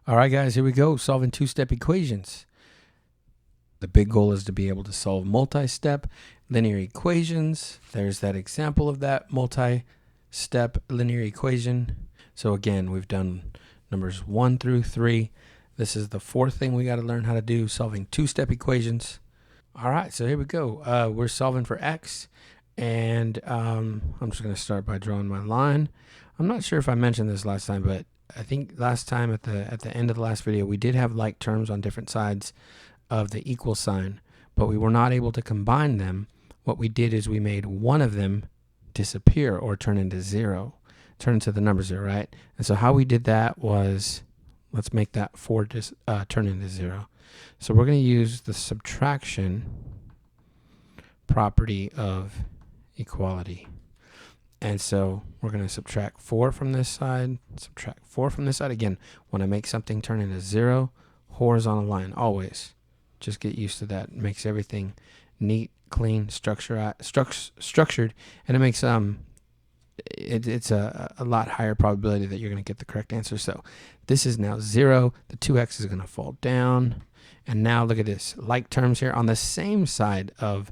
All right, guys, here we go. Solving two-step equations. The big goal is to be able to solve multi-step linear equations. There's that example of that multi-step linear equation. So again, we've done numbers 1 through 3. This is the fourth thing we got to learn how to do, solving two-step equations. All right, so here we go. We're solving for x, and I'm just going to start by drawing my line. I'm not sure if I mentioned this last time, but I think last time at the end of the last video, we did have like terms on different sides of the equal sign, but we were not able to combine them. What we did is we made one of them disappear or turn into zero, turn into the number 0, right? And so how we did that was, let's make that 4 turn into 0. So we're going to use the subtraction property of equality. And so we're going to subtract 4 from this side, subtract 4 from this side. Again, when I make something turn into 0, horizontal line, always. Just get used to that. It makes everything neat, clean, structured, and it makes it's a lot higher probability that you're going to get the correct answer. So this is now 0. The 2x is going to fall down. And now look at this. Like terms here on the same side of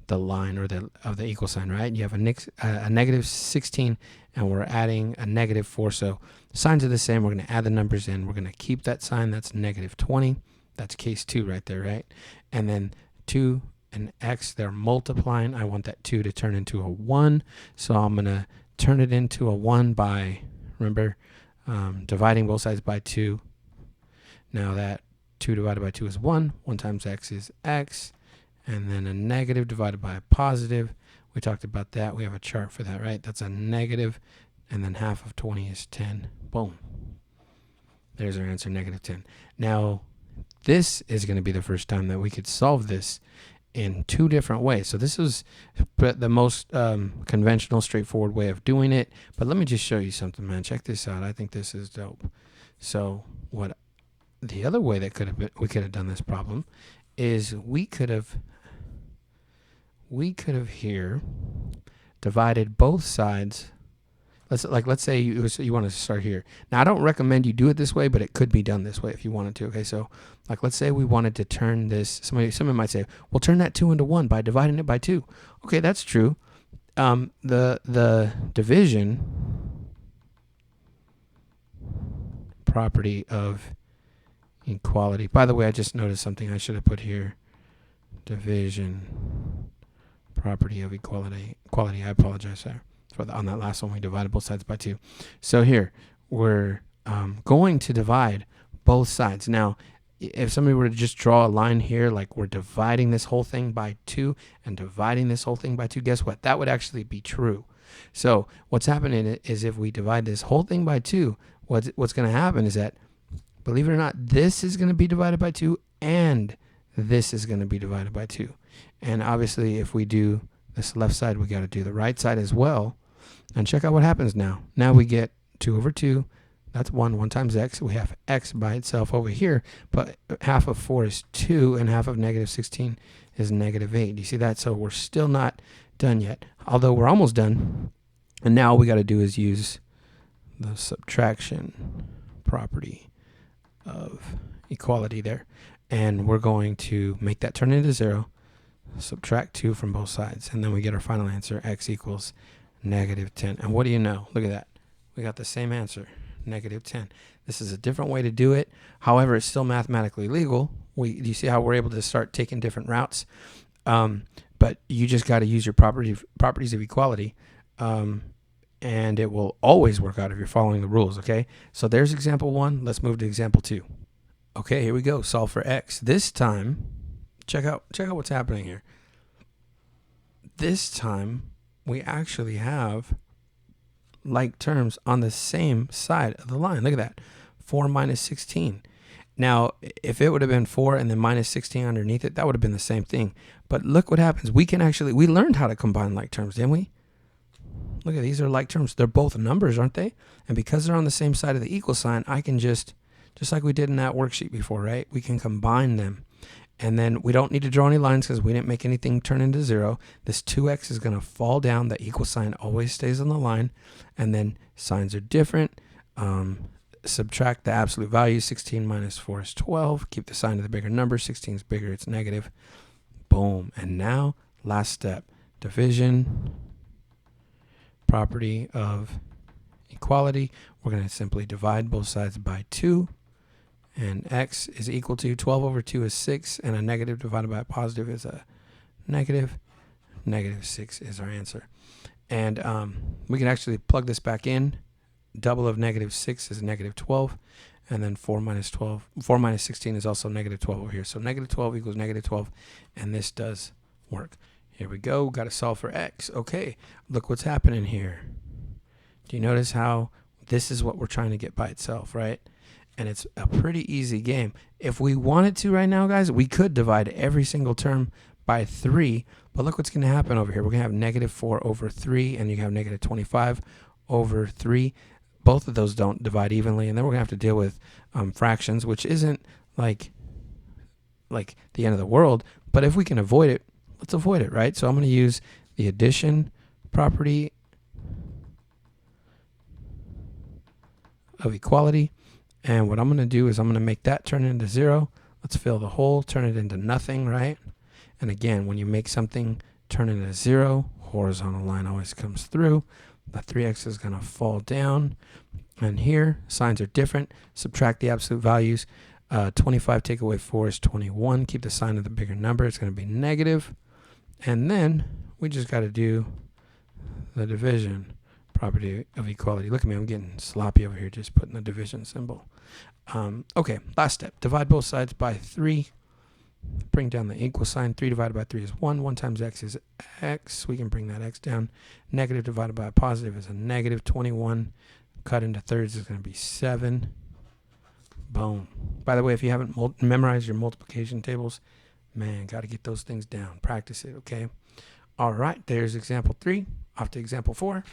the line or the equal sign, right? You have a negative 16 and we're adding a negative 4. So signs are the same. We're going to add the numbers in. We're going to keep that sign. That's negative 20. That's case 2 right there, right? And then 2 and x, they're multiplying. I want that 2 to turn into a 1. So I'm going to turn it into a 1 by, remember, dividing both sides by 2. Now that 2 divided by 2 is 1. 1 times x is x. And then a negative divided by a positive. We talked about that. We have a chart for that, right? That's a negative. And then half of 20 is 10. Boom. There's our answer, negative 10. Now, this is going to be the first time that we could solve this in 2 different ways. So this is the most conventional, straightforward way of doing it. But let me just show you something, man. Check this out. I think this is dope. So what the other way that we could have done this problem is we could have here divided both sides. Let's say you want to start here. Now I don't recommend you do it this way, but it could be done this way if you wanted to. Okay, so like let's say we wanted to turn this. Somebody might say, well, turn that 2 into 1 by dividing it by 2. Okay, that's true. The division property of equality. By the way, I just noticed something I should have put here. Division property of equality. I apologize there. On that last one, we divided both sides by 2. So here, we're going to divide both sides. Now, if somebody were to just draw a line here, like we're dividing this whole thing by 2 and dividing this whole thing by 2, guess what? That would actually be true. So what's happening is if we divide this whole thing by 2, what's going to happen is that, believe it or not, this is going to be divided by 2 and this is going to be divided by 2. And obviously, if we do this left side, we got to do the right side as well. And check out what happens now. Now we get 2 over 2. That's 1. 1 times x. We have x by itself over here. But half of 4 is 2, and half of negative 16 is negative 8. Do you see that? So we're still not done yet, although we're almost done. And now all we got to do is use the subtraction property of equality there. And we're going to make that turn into 0. Subtract 2 from both sides. And then we get our final answer, x equals negative 10. And what do you know? Look at that. We got the same answer, negative 10. This is a different way to do it. However, it's still mathematically legal. You see how we're able to start taking different routes? But you just got to use your properties of equality. And it will always work out if you're following the rules, okay? So there's example 1. Let's move to example 2. Okay, here we go. Solve for x. This time, check out what's happening here. This time, we actually have like terms on the same side of the line. Look at that. 4 minus 16. Now, if it would have been 4 and then minus 16 underneath it, that would have been the same thing. But look what happens. We learned how to combine like terms, didn't we? Look at these are like terms. They're both numbers, aren't they? And because they're on the same side of the equal sign, I can just like we did in that worksheet before, right? We can combine them. And then we don't need to draw any lines because we didn't make anything turn into 0. This 2x is going to fall down. The equal sign always stays on the line. And then signs are different. subtract the absolute value. 16 minus 4 is 12. Keep the sign of the bigger number. 16 is bigger, it's negative. Boom. And now, last step, division, property of equality. We're going to simply divide both sides by 2. And x is equal to 12 over 2 is 6. And a negative divided by a positive is a negative. Negative 6 is our answer. And we can actually plug this back in. Double of negative 6 is negative 12. And then 4 minus 16 is also negative 12 over here. So negative 12 equals negative 12. And this does work. Here we go. Got to solve for x. Okay, look what's happening here. Do you notice how this is what we're trying to get by itself, right? And it's a pretty easy game. If we wanted to right now, guys, we could divide every single term by 3. But look what's going to happen over here. We're going to have negative 4 over 3, and you have negative 25 over 3. Both of those don't divide evenly, and then we're going to have to deal with fractions, which isn't like the end of the world. But if we can avoid it, let's avoid it, right? So I'm going to use the addition property of equality. And what I'm going to do is I'm going to make that turn into 0. Let's fill the hole, turn it into nothing, right? And again, when you make something turn into 0, horizontal line always comes through. The 3x is going to fall down. And here, signs are different. Subtract the absolute values. 25 take away 4 is 21. Keep the sign of the bigger number. It's going to be negative. And then we just got to do the division property of equality. Look at me, I'm getting sloppy over here just putting the division symbol. Okay, last step. Divide both sides by 3. Bring down the equal sign. 3 divided by 3 is 1. 1 times x is x. We can bring that x down. Negative divided by a positive is a negative. 21 cut into thirds is going to be 7. Boom. By the way, if you haven't memorized your multiplication tables, man, got to get those things down. Practice it, okay? All right, there's example 3. Off to example 4.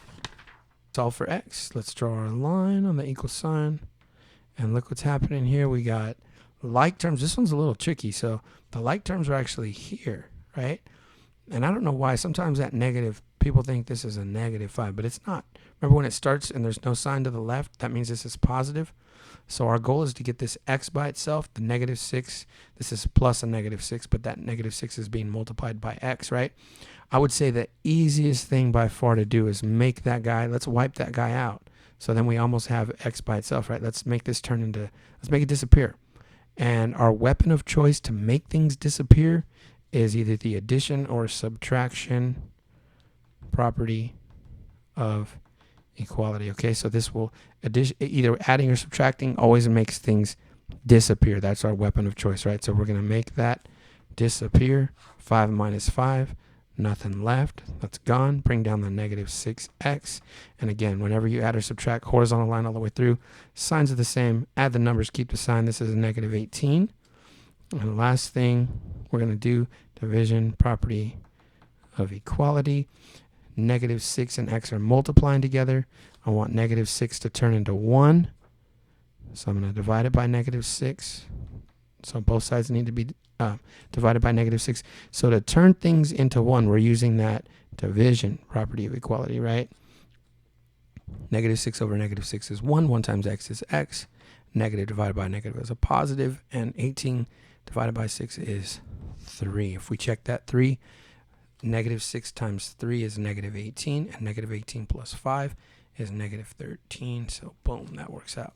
Solve for x. Let's draw our line on the equal sign. And look what's happening here. We got like terms. This one's a little tricky. So the like terms are actually here, right? And I don't know why. Sometimes that negative, people think this is a negative 5, but it's not. Remember when it starts and there's no sign to the left? That means this is positive. So our goal is to get this x by itself, the negative 6. This is plus a negative 6, but that negative 6 is being multiplied by x, right? I would say the easiest thing by far to do is make that guy, let's wipe that guy out. So then we almost have x by itself, right? Let's make this turn into, let's make it disappear. And our weapon of choice to make things disappear is either the addition or subtraction property of equality. Okay, so this will either adding or subtracting always makes things disappear. That's our weapon of choice, right? So we're going to make that disappear. 5 minus 5, nothing left. That's gone. Bring down the negative 6x. And again, whenever you add or subtract, horizontal line all the way through, signs are the same. Add the numbers, keep the sign. This is a negative 18. And the last thing we're going to do, division property of equality. Negative 6 and x are multiplying together. I want negative 6 to turn into 1. So I'm going to divide it by negative 6. So both sides need to be divided by negative 6. So to turn things into 1, we're using that division property of equality, right? Negative 6 over negative 6 is 1. 1 times x is x. Negative divided by negative is a positive. And 18 divided by 6 is 3. If we check that 3, negative 6 times 3 is negative 18, and negative 18 plus 5 is negative 13. So boom, that works out.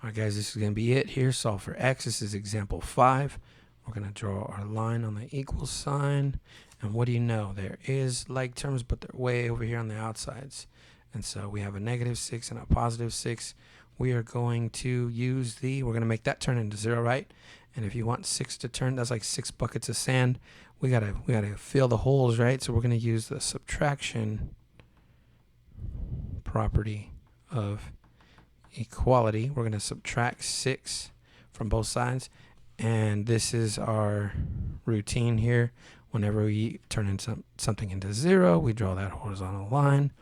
All right, guys, this is going to be it here. Solve for x. This is example 5. We're going to draw our line on the equal sign. And what do you know? There is like terms, but they're way over here on the outsides. And so we have a negative 6 and a positive 6. We are going to use we're going to make that turn into 0, right? And if you want 6 to turn, that's like 6 buckets of sand. We gotta fill the holes, right? So we're going to use the subtraction property of equality. We're going to subtract 6 from both sides. And this is our routine here. Whenever we turn something into 0, we draw that horizontal line.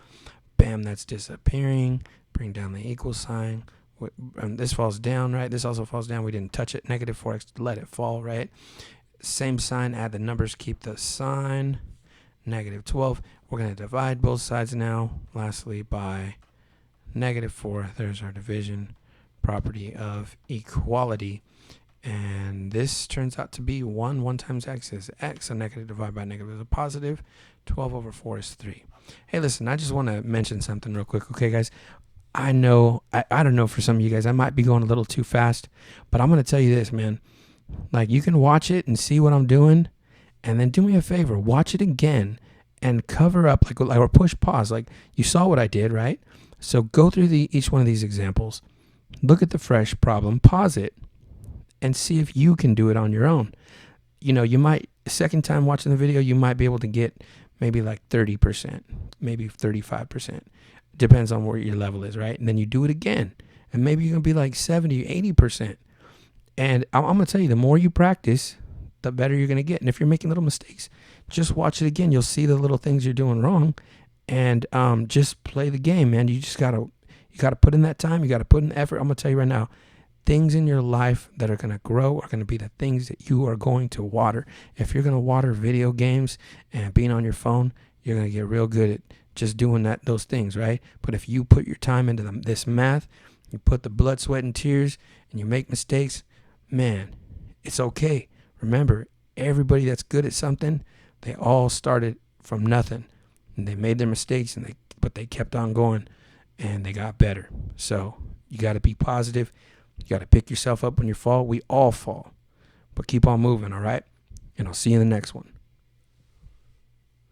Bam, that's disappearing. Bring down the equal sign. And this falls down, right? This also falls down. We didn't touch it. Negative 4x, let it fall, right? Same sign, add the numbers, keep the sign. Negative 12. We're going to divide both sides now. Lastly, by negative 4. There's our division property of equality. And this turns out to be 1 times x is x. A negative divided by a negative is a positive. 12 over 4 is 3. Hey, listen, I just want to mention something real quick. Okay, guys, I know, I don't know, for some of you guys, I might be going a little too fast, but I'm going to tell you this, man. Like, you can watch it and see what I'm doing, and then do me a favor, watch it again and cover up, like, or push pause. Like, you saw what I did, right? So go through each one of these examples, look at the fresh problem, pause it, and see if you can do it on your own. You know, you might, second time watching the video, you might be able to get maybe like 30%, maybe 35%. Depends on where your level is, right? And then you do it again, and maybe you're going to be like 70, 80%. And I'm going to tell you, the more you practice, the better you're going to get. And if you're making little mistakes, just watch it again. You'll see the little things you're doing wrong, and just play the game, man. You just got to put in that time. You got to put in the effort. I'm going to tell you right now, things in your life that are going to grow are going to be the things that you are going to water. If you're going to water video games and being on your phone, you're going to get real good at just doing those things, right? But if you put your time into this math, you put the blood, sweat, and tears, and you make mistakes, man, it's okay. Remember, everybody that's good at something, they all started from nothing, and they made their mistakes, but they kept on going, and they got better. So you got to be positive. You got to pick yourself up when you fall. We all fall, but keep on moving, all right? And I'll see you in the next one.